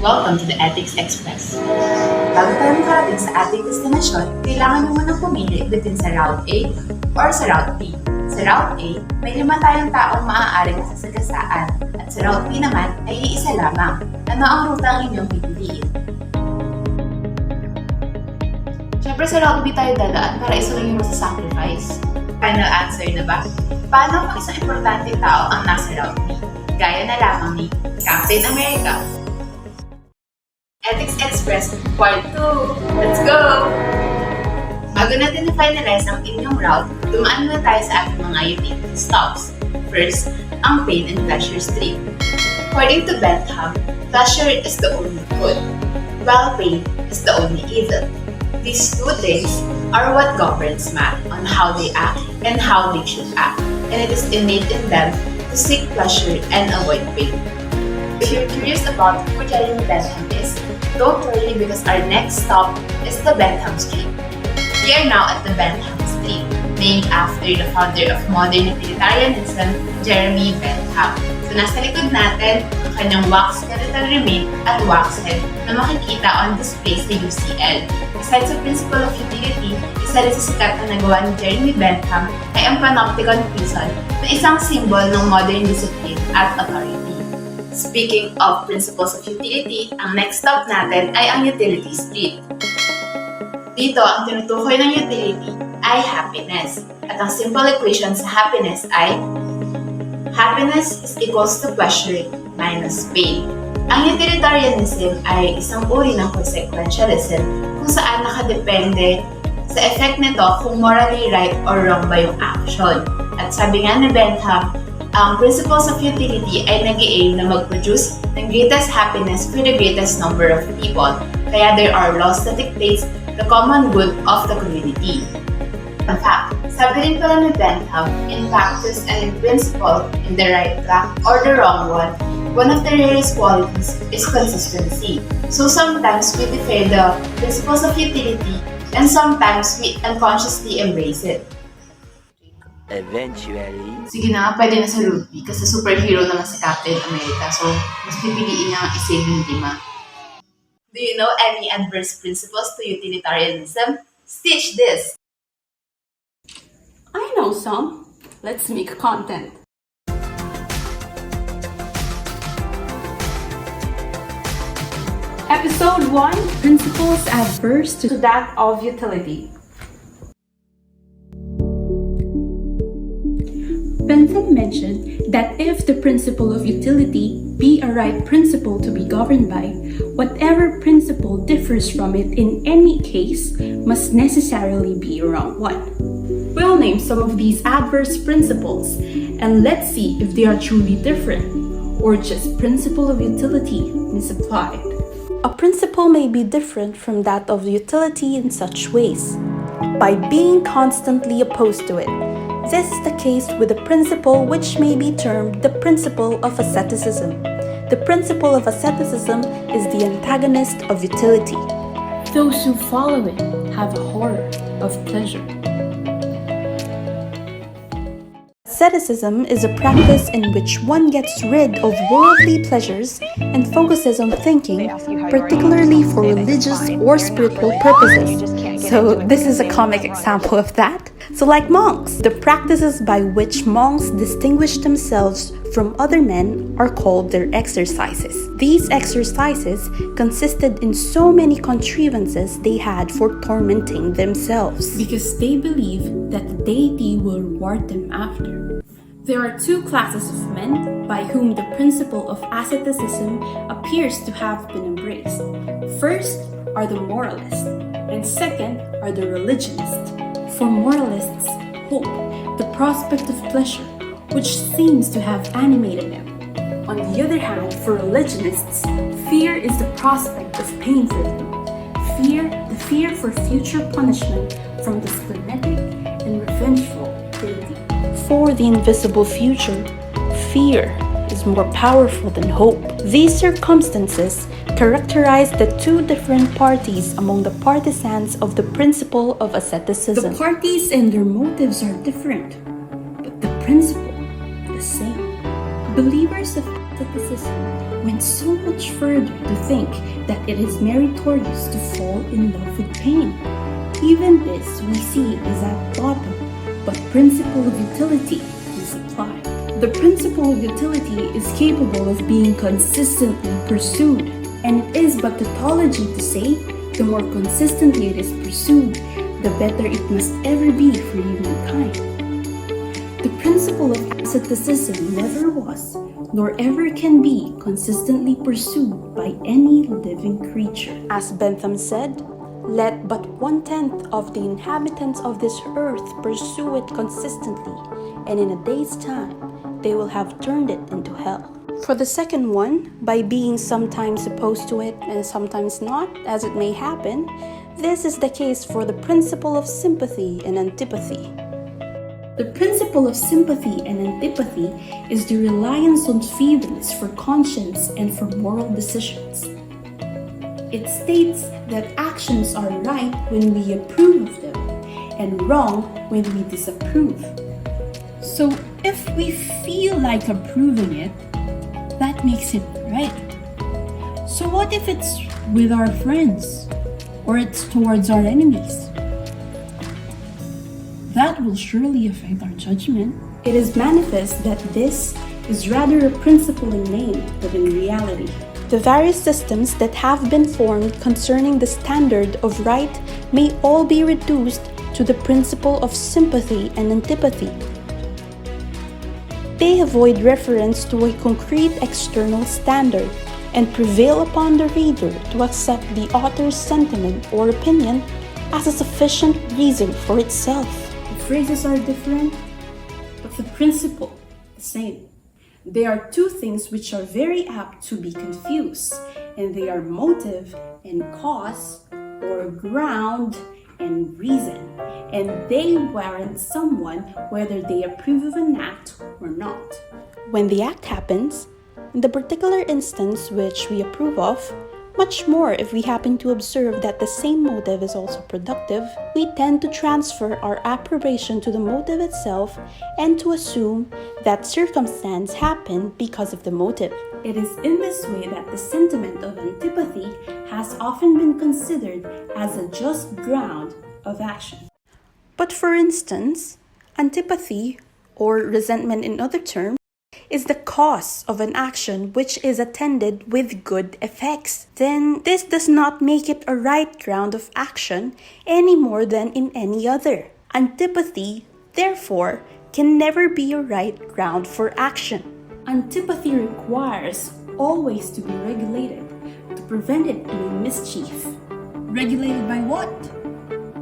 Welcome to the Ethics Express. Bago tayo makarating sa ating destinasyon, kailangan mo munang pumili between sa Route A or sa Route B. Sa Route A, may 5 tayong taong maaaring masasagasaan at sa Route B naman ay iisa lamang. Ano ang ruta ang inyong pipiliin? Siyempre sa Route B tayo dadaan para isa lang yung masasacrifice. Final answer na ba? Paano kung isang importanteng tao ang nasa Route B? Gaya na lamang ni Captain America. Ethics Express Part 2! Let's go! Bago natin na-finalize ang inyong route, dumaan muna tayo sa ating mga utility stops. First, ang pain and pleasure stream. According to Bentham, pleasure is the only good, while pain is the only evil. These two things are what governs man on how they act and how they should act, and it is innate in them to seek pleasure and avoid pain. If you're curious about who Jeremy Bentham is, don't worry because our next stop is the Bentham Street. We are now at the Bentham Street, named after the founder of modern utilitarianism, Jeremy Bentham. So nasa likod natin ang kanyang wax skeletal remain at wax head na makikita on display sa UCL. Aside sa principle of utility, isa rin sa sikat na nagawa ni Jeremy Bentham ay ang panopticon prison na isang symbol ng modern discipline at authority. Speaking of principles of utility, ang next stop natin ay ang utility street. Dito, ang tinutukoy ng utility ay happiness. At ang simple equation sa happiness ay happiness is equals to pleasure minus pain. Ang utilitarianism ay isang uri ng consequentialism kung saan nakadepende sa effect nito kung morally right or wrong ba yung action. At sabi nga ni Bentham, ang principles of utility ay nag-i-aim na mag-produce ng greatest happiness for the greatest number of people. Kaya there are laws that dictate the common good of the community. In fact, sabi rin pala ni Bentham, in practice and in principle, in the right track or the wrong one of the rarest qualities is consistency. So sometimes we defend the principles of utility and sometimes we unconsciously embrace it. Eventually. Sige na, pwede na sa Route B kasi superhero naman si Captain America. So, mas pipiliin niya ang isave yung 5. Do you know any adverse principles to utilitarianism? Stitch this! I know some. Let's make content. Episode 1, Principles Adverse to that of Utility. Bentham mentioned that if the principle of utility be a right principle to be governed by, whatever principle differs from it in any case must necessarily be a wrong one. We'll name some of these adverse principles and let's see if they are truly different or just principle of utility misapplied. A principle may be different from that of utility in such ways: by being constantly opposed to it. This is the case with a principle which may be termed the principle of asceticism. The principle of asceticism is the antagonist of utility. Those who follow it have a horror of pleasure. Asceticism is a practice in which one gets rid of worldly pleasures and focuses on thinking, particularly for religious or spiritual purposes. So this is a comic example of that. So like monks, the practices by which monks distinguish themselves from other men are called their exercises. These exercises consisted in so many contrivances they had for tormenting themselves, because they believe that the deity will reward them after. There are 2 classes of men by whom the principle of asceticism appears to have been embraced. First are the moralists, and second are the religionists. For moralists, hope, the prospect of pleasure, which seems to have animated them. On the other hand, for religionists, fear is the prospect of pain for them. The fear for future punishment from the splenetic and revengeful deity. For the invisible future, fear is more powerful than hope. These circumstances characterize the 2 different parties among the partisans of the principle of asceticism. The parties and their motives are different, but the principle the same. Believers of asceticism went so much further to think that it is meritorious to fall in love with pain. Even this we see is at bottom, but principle of utility is applied. The principle of utility is capable of being consistently pursued, and it is but tautology to say the more consistently it is pursued, the better it must ever be for humankind. The principle of asceticism never was, nor ever can be, consistently pursued by any living creature. As Bentham said, let but 1/10 of the inhabitants of this earth pursue it consistently, and in a day's time they will have turned it into hell. For the second one, by being sometimes opposed to it and sometimes not, as it may happen, this is the case for the principle of sympathy and antipathy. The principle of sympathy and antipathy is the reliance on feelings for conscience and for moral decisions. It states that actions are right when we approve of them and wrong when we disapprove. So if we feel like approving it, that makes it right. So what if it's with our friends or it's towards our enemies? That will surely affect our judgment. It is manifest that this is rather a principle in name but in reality. The various systems that have been formed concerning the standard of right may all be reduced to the principle of sympathy and antipathy. They avoid reference to a concrete external standard and prevail upon the reader to accept the author's sentiment or opinion as a sufficient reason for itself. The phrases are different, but the principle the same. There are two things which are very apt to be confused, and they are motive and cause, or ground and reason, and they warrant someone whether they approve of an act or not. When the act happens, in the particular instance which we approve of, much more if we happen to observe that the same motive is also productive, we tend to transfer our approbation to the motive itself and to assume that circumstance happened because of the motive. It is in this way that the sentiment of antipathy has often been considered as a just ground of action. But for instance, antipathy, or resentment in other terms, is the cause of an action which is attended with good effects. Then this does not make it a right ground of action any more than in any other. Antipathy, therefore, can never be a right ground for action. Antipathy requires always to be regulated to prevent it doing mischief. Regulated by what?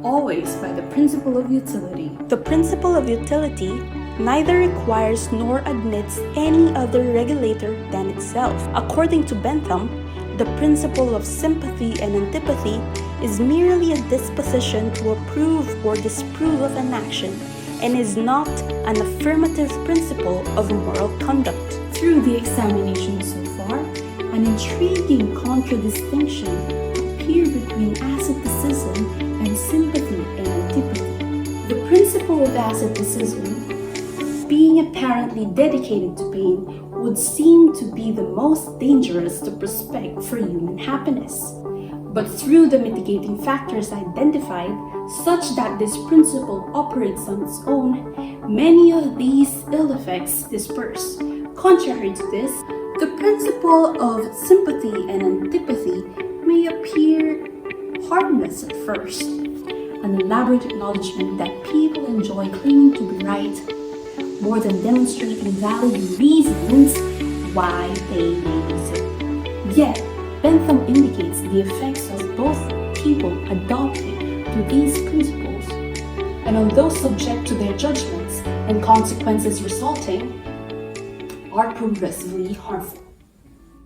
Always by the principle of utility. The principle of utility neither requires nor admits any other regulator than itself. According to Bentham, the principle of sympathy and antipathy is merely a disposition to approve or disapprove of an action and is not an affirmative principle of moral conduct. Through the examination so far, an intriguing contradistinction appears between asceticism and sympathy and antipathy. The principle of asceticism, being apparently dedicated to pain, would seem to be the most dangerous to prospect for human happiness. But through the mitigating factors identified, such that this principle operates on its own, many of these ill effects disperse. Contrary to this, the principle of sympathy and antipathy may appear harmless at first, an elaborate acknowledgement that people enjoy claiming to be right, more than demonstrating valid reasons why they may be so. Yet, Bentham indicates the effects of both people adopting to these principles, and on those subject to their judgments and consequences resulting, are progressively harmful.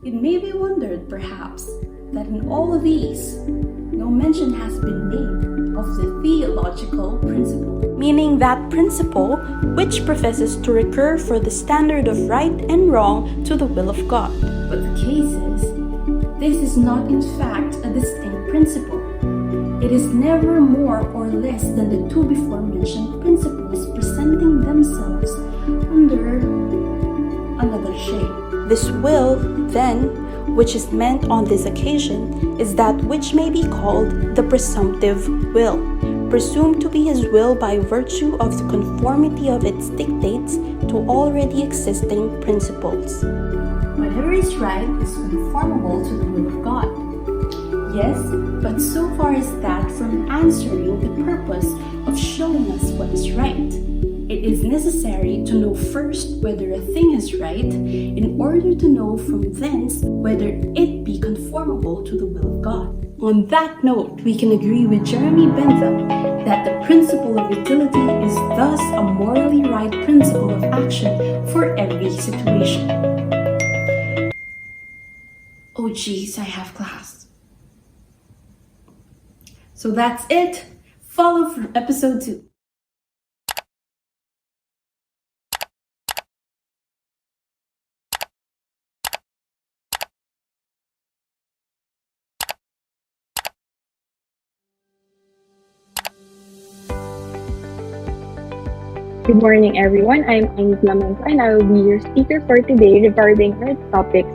It may be wondered, perhaps, that in all of these, no mention has been made of the theological principle, meaning that principle which professes to recur for the standard of right and wrong to the will of God. But the case is, this is not in fact a distinct principle. It is never more or less than the two before mentioned principles presenting themselves under another shape. This will, then, which is meant on this occasion, is that which may be called the presumptive will, presumed to be his will by virtue of the conformity of its dictates to already existing principles. Whatever is right is conformable to the will of God. Yes, but so far is that from answering the purpose of showing us what is right. It is necessary to know first whether a thing is right, in order to know from thence whether it be conformable to the will of God. On that note, we can agree with Jeremy Bentham that the principle of utility is thus a morally right principle of action for every situation. Oh geez, I have class. So that's it. Follow for episode 2. Good morning, everyone. I'm Amy Lamento, and I will be your speaker for today regarding our topic,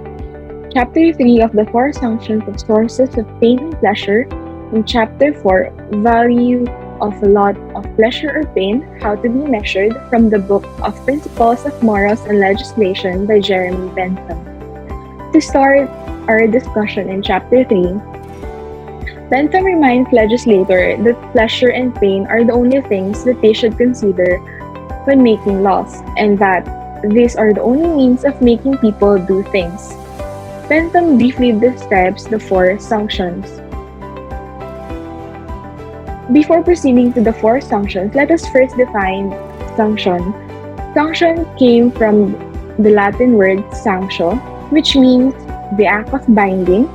Chapter 3 of the Four Functions of Sources of Pain and Pleasure, and Chapter 4, Value of a Lot of Pleasure or Pain, How to be Measured, from the book of Principles of Morals and Legislation by Jeremy Bentham. To start our discussion in Chapter 3, Bentham reminds legislators that pleasure and pain are the only things that they should consider when making laws, and that these are the only means of making people do things. Bentham briefly describes the four sanctions. Before proceeding to the four sanctions, let us first define sanction. Sanction came from the Latin word sanctio, which means the act of binding,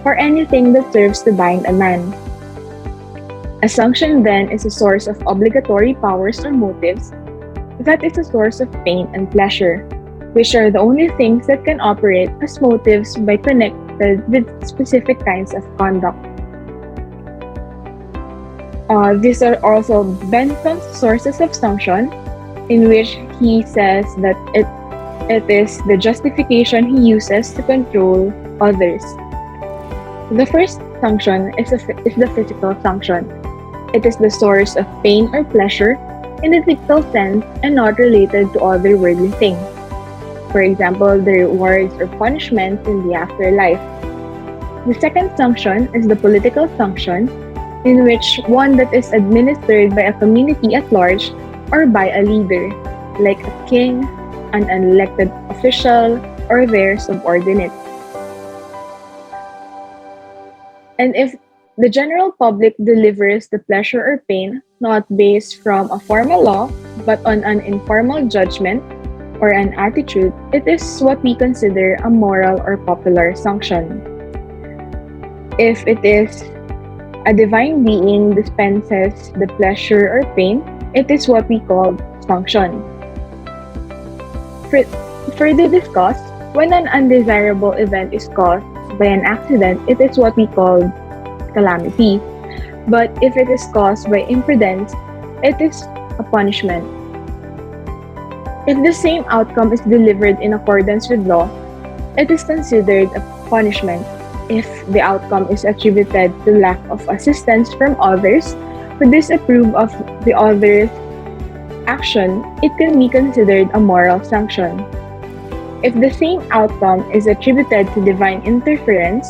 or anything that serves to bind a man. A sanction then is a source of obligatory powers or motives that is a source of pain and pleasure, which are the only things that can operate as motives by connected with specific kinds of conduct. These are also Bentham's sources of sanction, in which he says that it is the justification he uses to control others. The first sanction is the physical sanction. It is the source of pain or pleasure in the physical sense and not related to other worldly things. For example, the rewards or punishments in the afterlife. The second sanction is the political sanction, in which one that is administered by a community at large or by a leader, like a king, an elected official, or their subordinate. And if the general public delivers the pleasure or pain not based from a formal law, but on an informal judgment or an attitude, it is what we consider a moral or popular sanction. If it is a divine being dispenses the pleasure or pain, it is what we call sanction. Further discussed, when an undesirable event is caused by an accident, it is what we call calamity. But if it is caused by imprudence, it is a punishment. If the same outcome is delivered in accordance with law, it is considered a punishment. If the outcome is attributed to lack of assistance from others who disapprove of the other's action, it can be considered a moral sanction. If the same outcome is attributed to divine interference,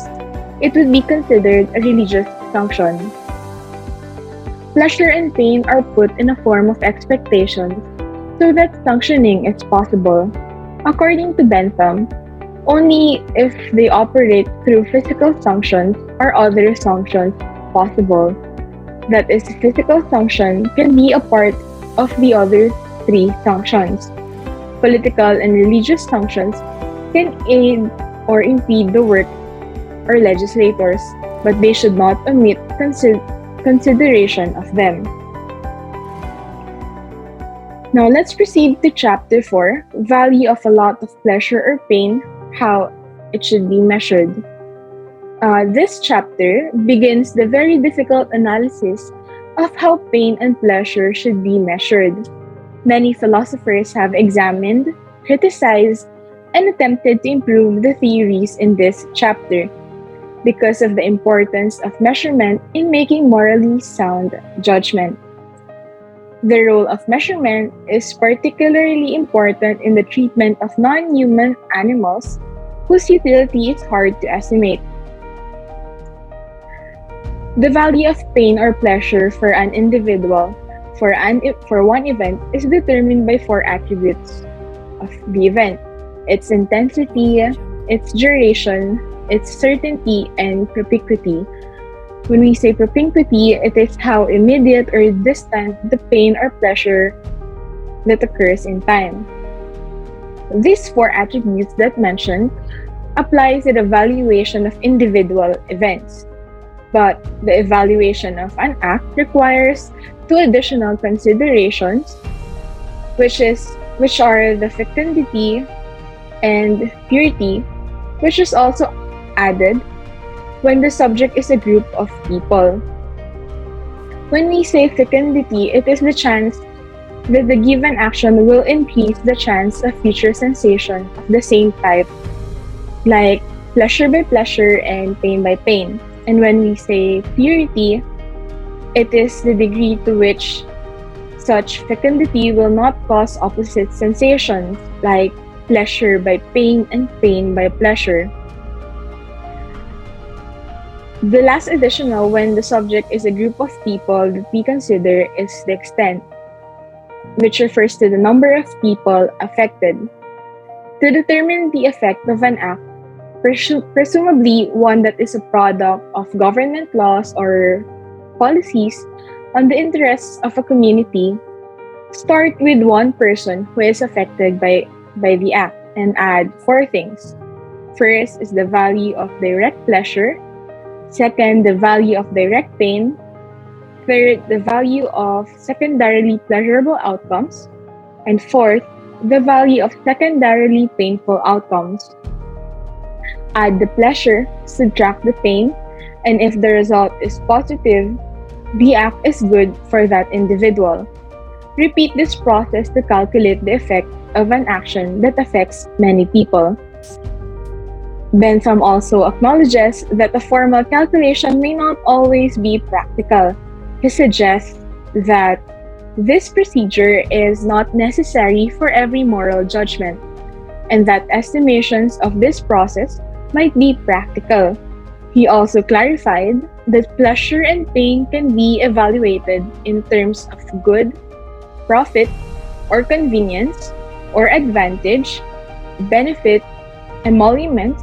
it would be considered a religious sanction. Pleasure and pain are put in a form of expectation so that sanctioning is possible. According to Bentham, only if they operate through physical sanctions are other sanctions possible. That is, physical sanction can be a part of the other three sanctions. Political and religious sanctions can aid or impede the work of legislators, but they should not omit consideration of them. Now let's proceed to Chapter 4, Value of a Lot of Pleasure or Pain, How it Should be Measured. This chapter begins the very difficult analysis of how pain and pleasure should be measured. Many philosophers have examined, criticized, and attempted to improve the theories in this chapter because of the importance of measurement in making morally sound judgment. The role of measurement is particularly important in the treatment of non-human animals whose utility is hard to estimate. The value of pain or pleasure for an individual for one event is determined by four attributes of the event: its intensity, its duration, its certainty, and propinquity. When we say propinquity, it is how immediate or distant the pain or pleasure that occurs in time. These four attributes that mentioned apply to the evaluation of individual events. But the evaluation of an act requires two additional considerations, which are the fecundity and purity, which is also added when the subject is a group of people. When we say fecundity, it is the chance that the given action will increase the chance of future sensation of the same type, like pleasure by pleasure and pain by pain. And when we say purity, it is the degree to which such fecundity will not cause opposite sensations, like pleasure by pain and pain by pleasure. The last additional when the subject is a group of people that we consider is the extent, which refers to the number of people affected. To determine the effect of an act, presumably one that is a product of government laws or policies on the interests of a community, start with one person who is affected by the act and add four things. First is the value of direct pleasure. Second, the value of direct pain. Third, the value of secondarily pleasurable outcomes. And fourth, the value of secondarily painful outcomes. Add the pleasure, subtract the pain, and if the result is positive, the act is good for that individual. Repeat this process to calculate the effect of an action that affects many people. Bentham also acknowledges that a formal calculation may not always be practical. He suggests that this procedure is not necessary for every moral judgment, and that estimations of this process might be practical. He also clarified that pleasure and pain can be evaluated in terms of good, profit, or convenience, or advantage, benefit, emolument,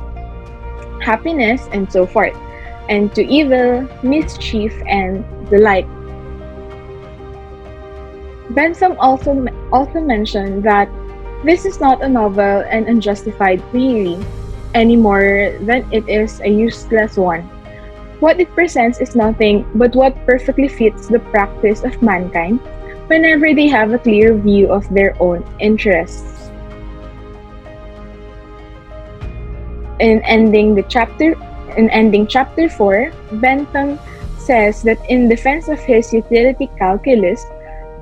happiness, and so forth, and to evil, mischief, and the like. Bentham also mentioned that this is not a novel and unjustified theory, any more than it is a useless one. What it presents is nothing but what perfectly fits the practice of mankind whenever they have a clear view of their own interests. In ending chapter 4, Bentham says that in defense of his utility calculus,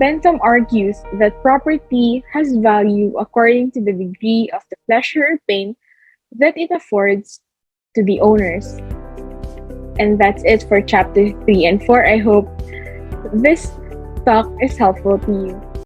Bentham argues that property has value according to the degree of the pleasure or pain that it affords to the owners. And that's it for chapter 3 and 4. I hope this talk is helpful to you.